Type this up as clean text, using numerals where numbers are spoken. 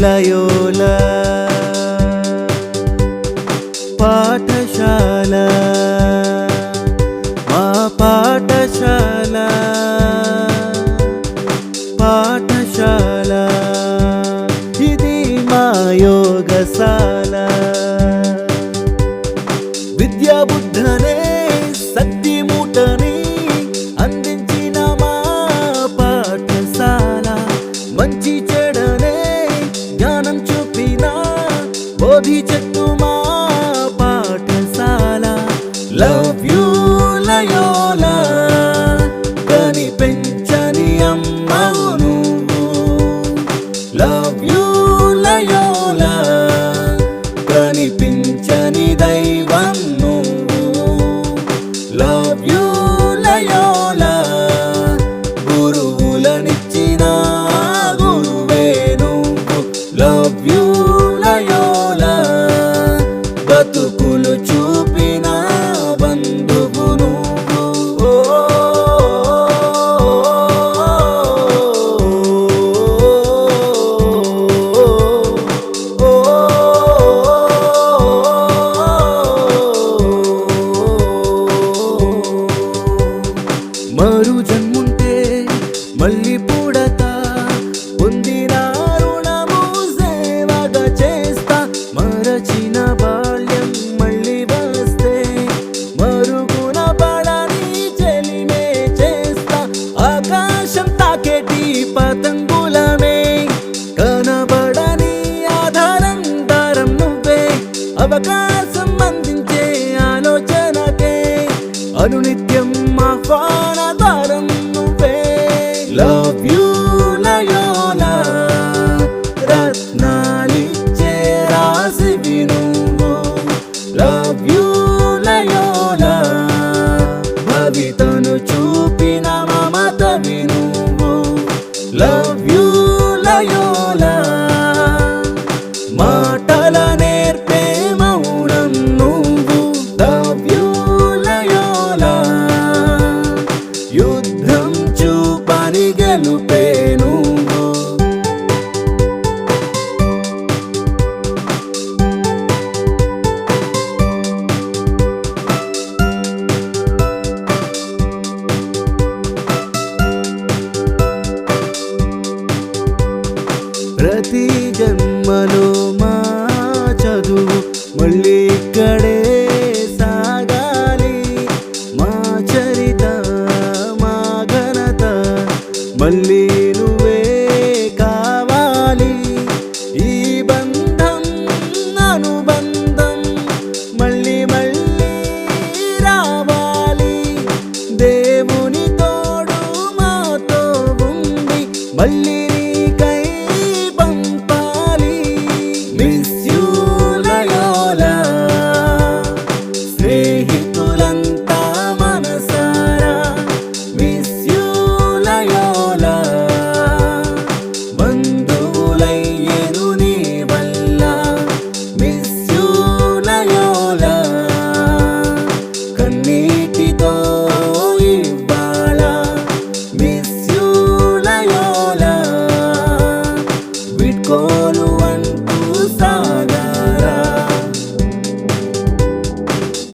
లయోల పాఠశాల మా పాఠశాల పాఠశాల ఇది మా యోగశాల విద్యా బుద్ధనే శక్తి మూటని అందించిన మా పాఠశాల మంచి చెడనే జ్ఞానం చూపిన బోధి చెట్టు మా పాఠశాల లవ్ యూ లయోల కనిపించని అమ్మవు నువ్వు లవ్ యూ లయోల కనిపించని దైవం నువ్వు లవ్ యూ లయోల గురువులనిచ్చిన గురువే నువ్వు లవ్ యూ లయోల బతుకులు చూపిన బంధువు నువ్వు మరు జన్ముంటే మళ్ళీ పుడతా పొందిన రుణము సేవగా చేస్తా మరచిన బాల్యం మళ్ళీ వస్తే మరుగున పడని చెలిమే చేస్తా ఆకాశం తాకేటి పతంగులమే కనబడని ఆధారం దారం నువ్వే అవకాశం అందించే ఆలోచనకే అనునిత్యం ఆహ్వాన దారం నువ్వే లవ్ యూ లయోల రత్నాలిచ్చే రాసివి నువ్వు లవ్ యూ లయోల భవితను చూపిన మమతవి నువ్వు లవ్ యూ లయోల మాటల నేర్పే మౌనం నువ్వు లవ్ యూ లయోల యుద్ధం చూపని గెలుపే నువ్వు ప్రతి జన్మలో మా చదువు మళ్ళీ ఇక్కడే